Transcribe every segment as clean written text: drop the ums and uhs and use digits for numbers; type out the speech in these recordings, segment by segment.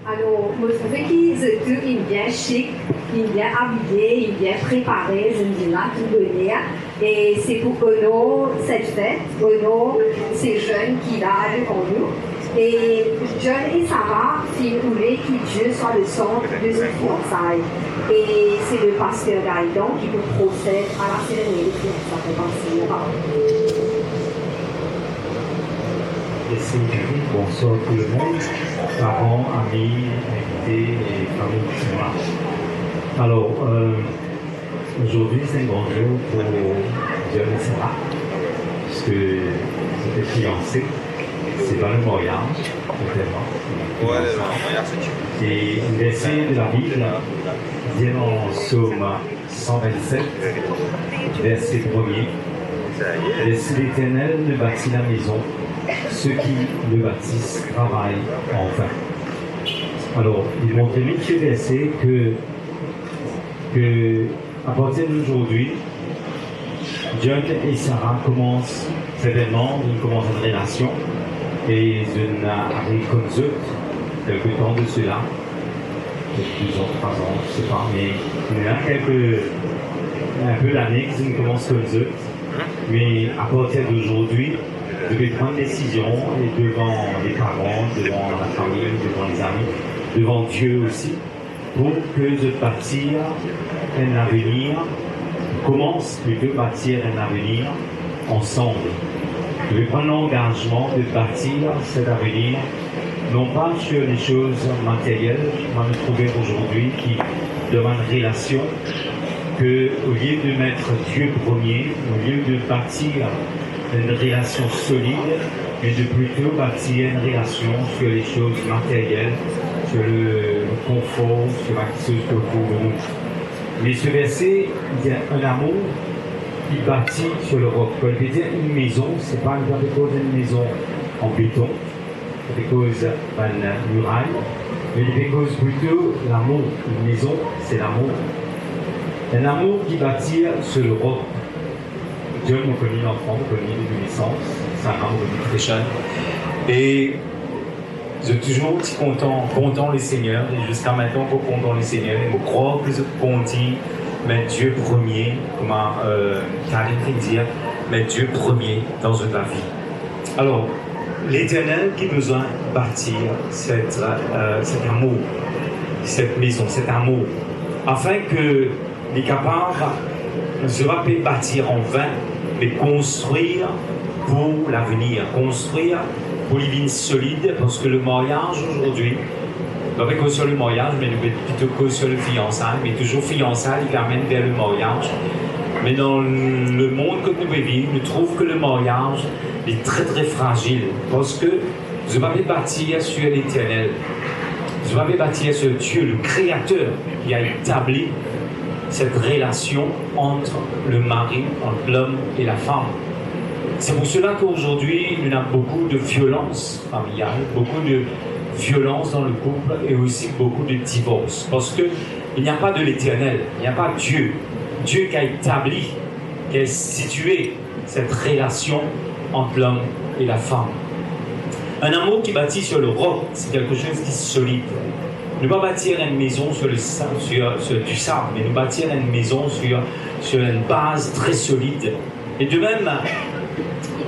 Alors, je trouvais qu'ils étaient bien chic, bien habillés, bien préparés, je me dis là, tout venir. Et c'est pour Ono, cette fête, Ono, ces jeunes qui là devant nous. Et John et Sarah, ils voulaient que Dieu soit le centre de ce fiançailles. Et c'est le pasteur Gaïdon qui nous procède à la cérémonie de fiançailles. Bonsoir tout le monde, parents, amis, invités et familles qui sont là. Alors, aujourd'hui c'est un grand jour pour John et Sarah, puisque c'était fiancés. C'est pas le mariage, totalement. Ouais, le mariage, c'est chiant. Et une verset de la Bible vient en Psaume 127, verset 1er. Laissez l'Éternel ne bâtit la maison, ceux qui le bâtissent travaillent en vain. Alors, il montre vite ce verset que à partir d'aujourd'hui, John et Sarah commencent certainement une relation et une arrive comme eux, quelque temps de cela, 2 ans, 3 ans, je ne sais pas, mais il y a un peu d'années qu'ils commencent comme eux. Mais à partir d'aujourd'hui, je vais prendre une décision et devant les parents, devant la famille, devant les amis, devant Dieu aussi, pour que je bâtir un avenir, commence plutôt bâtir un avenir ensemble. Je vais prendre l'engagement de bâtir cet avenir, non pas sur les choses matérielles, on va me trouver aujourd'hui qui demandent relation, qu'au lieu de mettre Dieu premier, au lieu de bâtir une relation solide, mais de plutôt bâtir une relation sur les choses matérielles, sur le confort, sur la chose autour de nous. Mais ce verset, il y a un amour qui bâtit sur le roc. Quand il veut dire une maison, ce n'est pas une maison en béton, c'est cause d'une muraille, mais c'est cause plutôt l'amour. Une maison, c'est l'amour. Un amour qui bâtit sur le roc. Dieu m'a connu l'enfant, m'a connu de naissance, Sarah m'a connu très jeune. Et je suis toujours content le Seigneur, et jusqu'à maintenant, je suis content le Seigneur, et je crois que je continue mettre Dieu premier, comme Karine vient dire, mettre Dieu premier dans notre vie. Alors, l'Éternel qui a besoin de bâtir cet amour, cette maison, cet amour, afin que les capables ne se va pas bâtir en vain, mais construire pour l'avenir, construire pour les vignes solides, parce que le mariage aujourd'hui, pas que sur le mariage, mais plutôt que sur le fiançailles, mais toujours fiançailles qui amène vers le mariage. Mais dans le monde que nous vivons, nous trouvons que le mariage est très très fragile, parce que je ne vais pas bâtir sur l'Éternel, je ne vais pas bâtir sur Dieu, le Créateur, qui a établi cette relation entre le mari, entre l'homme et la femme. C'est pour cela qu'aujourd'hui, nous avons beaucoup de violence familiale, beaucoup de violence dans le couple et aussi beaucoup de divorces. Parce qu'il n'y a pas de l'Éternel, il n'y a pas Dieu. Dieu qui a établi, qui a situé cette relation entre l'homme et la femme. Un amour qui bâtit sur le roc, c'est quelque chose qui est solide. Ne pas bâtir une maison sur du sable, mais nous bâtir une maison sur une base très solide. Et de même,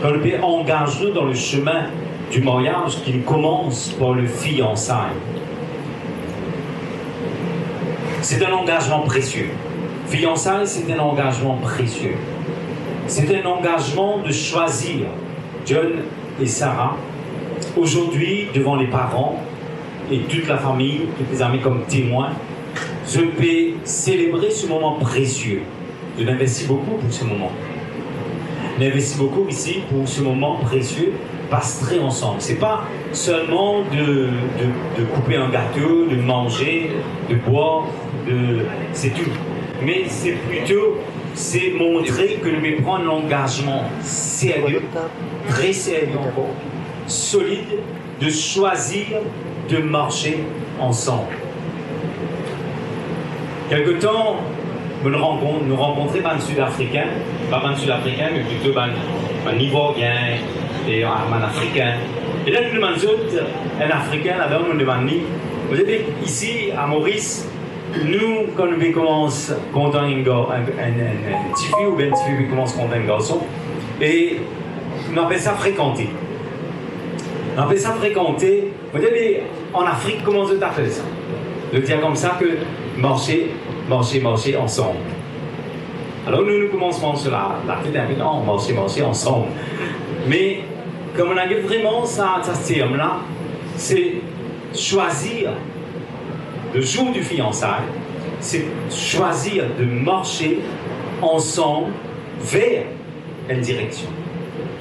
quand le Père engage nous dans le chemin du mariage, qu'il commence par le fiançailles. C'est un engagement précieux. Fiançailles, c'est un engagement précieux. C'est un engagement de choisir John et Sarah, aujourd'hui, devant les parents, et toute la famille, tous les amis comme témoins, je peux célébrer ce moment précieux. Je m'investis beaucoup pour ce moment. Je m'investis beaucoup ici pour ce moment précieux, passer ensemble. Ce n'est pas seulement de couper un gâteau, de manger, de boire, c'est tout. Mais c'est plutôt montrer que nous devons prendre l'engagement sérieux, très sérieux encore, solide, de choisir de marcher ensemble. Quelque temps, nous rencontrons des Sud-Africains, pas des Sud-Africains, mais plutôt des Ivoiriens et des Africains. Et là, nous demandons, un Africain, là-bas, nous demandons, vous savez, ici, à Maurice, nous, quand on commence à compter un petit fille ou bien un petit fille qui commence à compter un garçon, et on appelle ça fréquenter. On appelle ça fréquenter. Vous savez, en Afrique, comment on appelle ça? De dire comme ça que marcher ensemble. Alors nous commençons sur la tête un peu, non, marcher ensemble. Mais comme on a vraiment ça ce terme-là, c'est choisir le jour du fiançailles, c'est choisir de marcher ensemble vers une direction.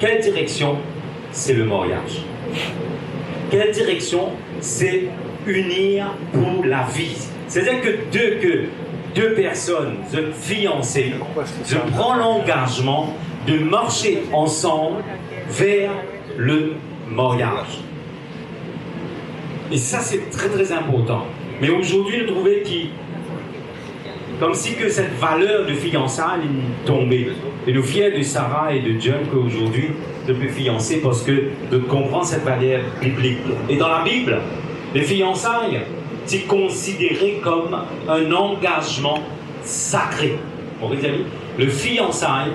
Quelle direction? C'est le mariage. Quelle direction? C'est unir pour la vie. C'est-à-dire que deux personnes, deux fiancés, se prennent l'engagement de marcher ensemble vers le mariage. Et ça, c'est très très important. Mais aujourd'hui, nous trouvons comme si que cette valeur de fiançailles est tombée. Et nous fiers de Sarah et de John qu'aujourd'hui, de peut fiancer parce que de comprendre cette valeur biblique. Et dans la Bible, les fiançailles, c'est considéré comme un engagement sacré. Les fiançailles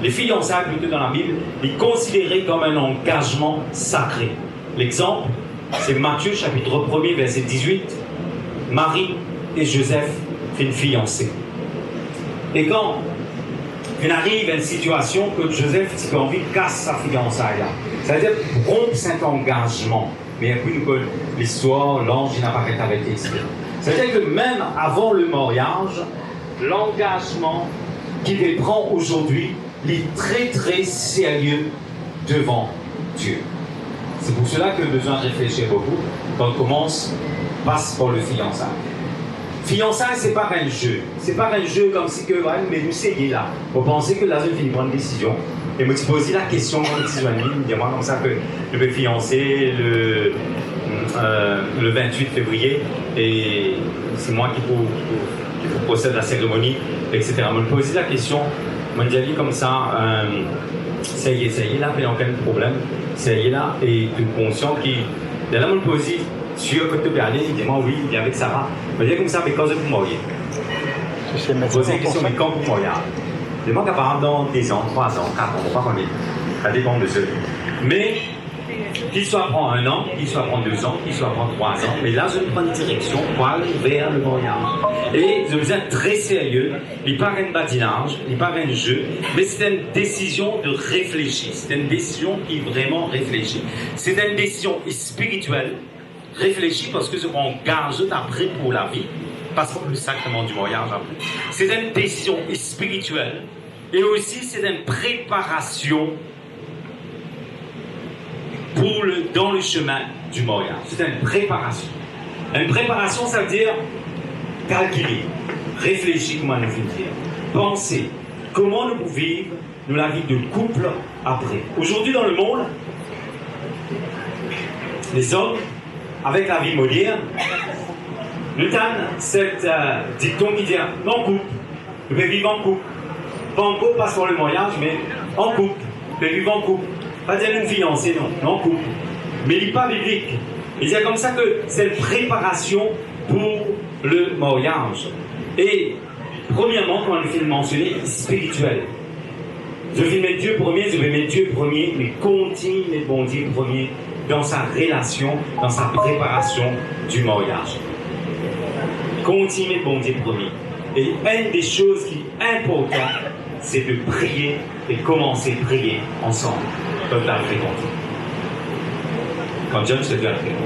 plutôt dans la Bible, est considéré comme un engagement sacré. L'exemple, c'est Matthieu chapitre 1er, verset 18. Marie et Joseph une fiancée. Et quand il arrive à une situation que Joseph a envie de casser sa fiançaille, c'est-à-dire rompre cet engagement. Mais puis nous connaissons l'histoire, l'ange n'a pas été arrêté ici. C'est-à-dire que même avant le mariage, l'engagement qu'il prend aujourd'hui est très très sérieux devant Dieu. C'est pour cela que besoin de réfléchir beaucoup quand on passe par le fiançailles. Fiançailles, c'est pas un jeu. C'est pas un jeu comme si que, ouais, mais vous savez là. Vous pensez que là, je finis prendre une décision. Et moi, tu poses la question, moi, dis-moi comme ça que je vais fiancer le 28 février et c'est moi qui procède à la cérémonie, etc. Je me pose la question, je me dis comme ça, ça y est, là, il n'y a aucun problème. Ça y est là, et tu es conscient qu'il. Là, je me pose. Sûr que tu peux aller, il dit moi oui, il vient avec Sarah. Je dis comme ça, mais quand je vous marier? Je me pose la question, mais quand vous mariez? Je demande qu'apparemment dans 10 ans, 3 ans, 4 ans, on ne va pas connaître. Ça dépend de ceux. Mais qu'il soit prend 1 an, qu'il soit prend 2 ans, qu'il soit prend 3 ans, mais là je prends une direction pour aller vers le mariage. Et je vous êtes très sérieux, il n'est pas un badinage, il n'est pas un jeu, mais c'est une décision de réfléchir. C'est une décision qui est vraiment réfléchie. C'est une décision spirituelle. Réfléchis parce que je m'engage après pour la vie, parce que le sacrement du mariage après. C'est une décision spirituelle et aussi c'est une préparation dans le chemin du mariage. C'est une préparation. Une préparation, ça veut dire calculer, réfléchir, comment nous dire, penser, comment nous pouvons vivre la vie de couple après. Aujourd'hui dans le monde, les hommes avec la vie moderne, nous avons cette dicton qui dit non couple, je vais vivre en couple. Pas en couple, pas sur le mariage, mais en couple, je vais vivre en couple. Pas dire une fiancée, non, en couple. Mais il n'est pas biblique. Il dit comme ça que c'est une préparation pour le mariage. Et premièrement, comme on le mentionné, spirituel. Je vais mettre Dieu premier, mais continue les bon Dieu premier dans sa relation, dans sa préparation du mariage. Continuez bon Dieu premier. Et une des choses qui est importante, c'est de prier et commencer à prier ensemble, comme la fréquente. Quand John se dit à la fréquente.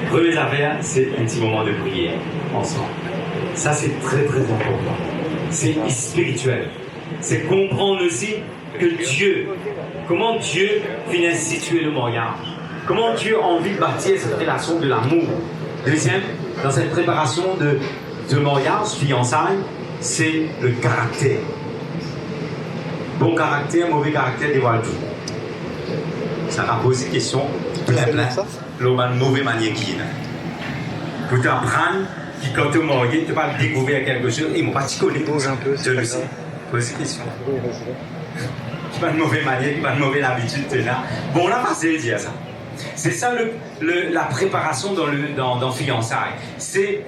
Première affaire, c'est un petit moment de prière ensemble. Ça, c'est très très important. C'est spirituel. C'est comprendre aussi que Dieu, comment Dieu vient instituer le mariage, comment Dieu a envie de bâtir cette relation de l'amour. Deuxième, dans cette préparation de mariage, fiançailles, c'est le caractère. Bon caractère, mauvais caractère dévoile tout. Ça m'a posé une question plein, l'homme mauvais manière qui est. Pour t'apprendre que quand tu es marié, tu vas découvrir quelque chose, et mon pas te connaît. Pose un peu, je le sais. Pose une question. Oui, vas-y. qui va de mauvaise manière, qui va de mauvaise habitude, là. Bon, on a passé dire ça. C'est ça la préparation dans fiançailles. C'est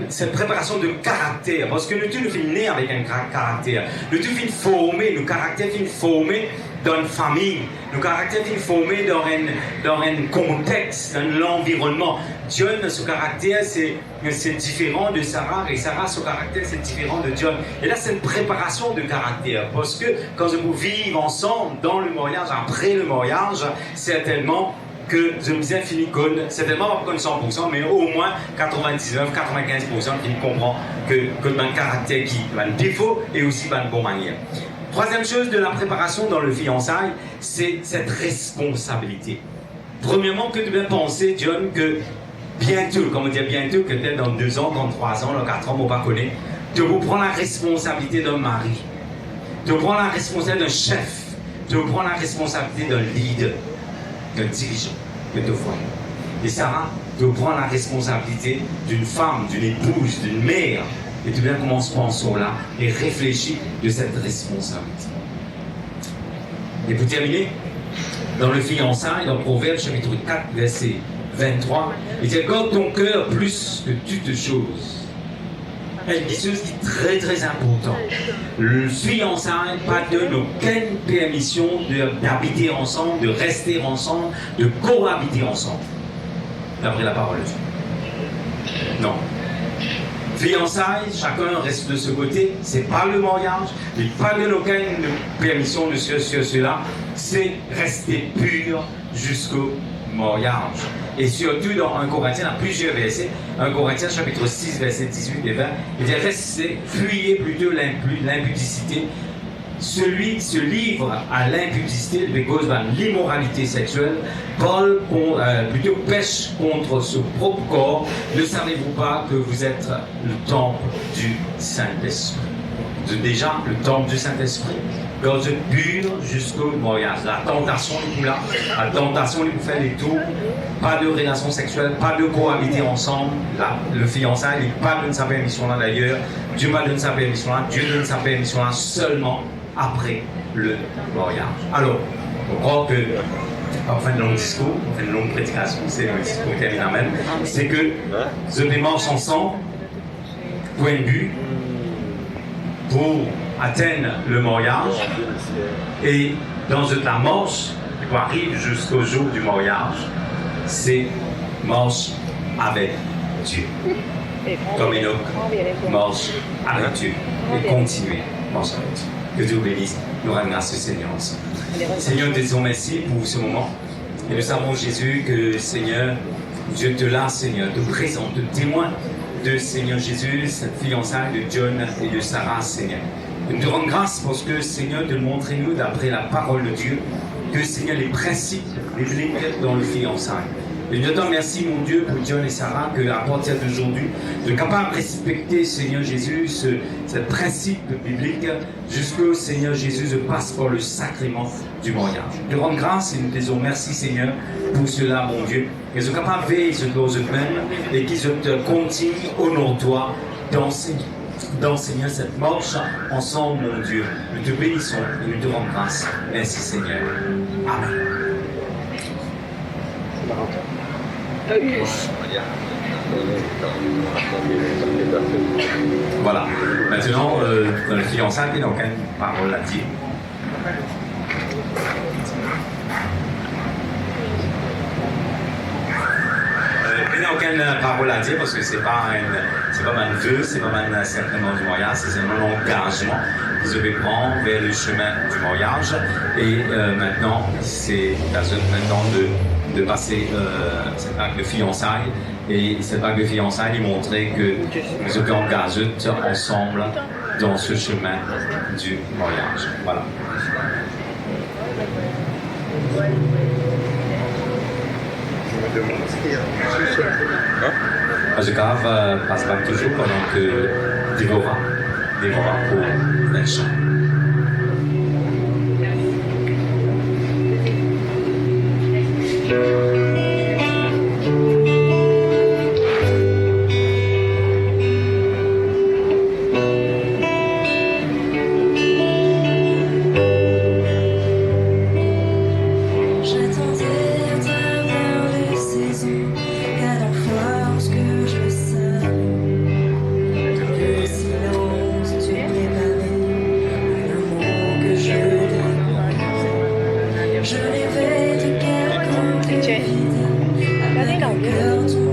cette préparation de caractère. Parce que nous tous nous finissons né avec un caractère. Nous tous finissons formés, nos caractères finissent formés dans une famille. Nos caractères finissent formés dans un contexte, dans l'environnement. John, son caractère, c'est différent de Sarah. Et Sarah, son caractère, c'est différent de John. Et là, c'est une préparation de caractère. Parce que quand vous vivez ensemble dans le mariage, après le mariage, certainement que je me disais fini con, certainement pas comme 100%, mais au moins 99-95% qui comprend que dans le caractère qui a un défaut et aussi dans une bonne manière. Troisième chose de la préparation dans le fiançailles, c'est cette responsabilité. Premièrement, que tu dois penser, John, que bientôt, comme on dit bientôt, que peut-être dans 2 ans, dans 3 ans, dans 4 ans, on ne va pas connaître, tu vous prends la responsabilité d'un mari, tu prends la responsabilité d'un chef, tu prends la responsabilité d'un leader, d'un dirigeant, de deux fois. Et Sarah, tu prends la responsabilité d'une femme, d'une épouse, d'une mère, et tu viens commencer à penser là et réfléchir de cette responsabilité. Et pour terminer, dans le fiançailles, dans Proverbe chapitre 4, verset 23, il dit « Garde ton cœur plus que toutes choses ». Une chose qui est très très importante. Le fiançailles pas donne aucune permission d'habiter ensemble, de rester ensemble, de cohabiter ensemble. D'après la parole de Dieu. Non. Fiançailles, chacun reste de ce côté, c'est pas le mariage, il pas donne aucune permission de cela, c'est rester pur jusqu'au mariage. Et surtout dans 1 Corinthiens, dans plusieurs versets, 1 Corinthiens chapitre 6, versets 18 et 20, il dit restez, fuyez plutôt l'impudicité. Celui qui se livre à l'impudicité, de cause de l'immoralité sexuelle, Paul plutôt pêche contre son propre corps. Ne savez-vous pas que vous êtes le temple du Saint-Esprit? Vous êtes déjà le temple du Saint-Esprit. Quand vous êtes pur jusqu'au mariage. La tentation est là. La tentation est de faire les tours. Pas de relation sexuelle, pas de cohabiter ensemble. Là, le fiançailles, il pas donne sa permission là d'ailleurs. Dieu m'a donné sa permission là. Dieu donne sa permission là seulement après le mariage. Alors, on croit que, on fait un long discours, on fait une longue prédication, c'est un discours qui termine même, c'est que je démarche ensemble, point de vue, pour atteindre le mariage, et dans la marche qui arrive jusqu'au jour du mariage, c'est marche avec Dieu. Comme Enoch, marche avec Dieu, et continuer marche avec Dieu. Que Dieu bénisse, nous rendons grâce au Seigneur ensemble. Seigneur, nous te disons merci pour ce moment. Et nous savons, Jésus, que Seigneur, Dieu te l'a, Seigneur, te présente, te témoin de Seigneur Jésus, cette fiançaille de John et de Sarah, Seigneur. Nous te rendons grâce parce que, Seigneur, de montrer nous, d'après la parole de Dieu, que, Seigneur, les principes bibliques dans le fiançailles. Et je te remercie, mon Dieu, pour John et Sarah, qu'à partir d'aujourd'hui, de capable de respecter, Seigneur Jésus, ce principe biblique, jusqu'au Seigneur Jésus, je passe par le sacrement du mariage. Je te rends grâce et nous te disons merci, Seigneur, pour cela, mon Dieu. Qu'ils soient capables de veiller sur eux-mêmes et qu'ils te continuent, honore-toi, d'enseigner cette marche ensemble, mon Dieu. Nous te bénissons et nous te rendons grâce. Merci, Seigneur. Amen. Voilà. Maintenant, dans le fiançailles, il n'y a aucune parole à dire. Il n'y a aucune parole à dire parce que c'est pas un vœu, c'est pas un sacrement du mariage, c'est un engagement qu'ils devaient prendre vers le chemin du mariage. Et maintenant, c'est la zone maintenant de passer cette vague de fiançailles. Et cette vague de fiançailles, il montrait que nous étions engagés ensemble dans ce chemin du mariage. Voilà. Je grave passe pas toujours pendant que Déborah pour un chant. cœur ton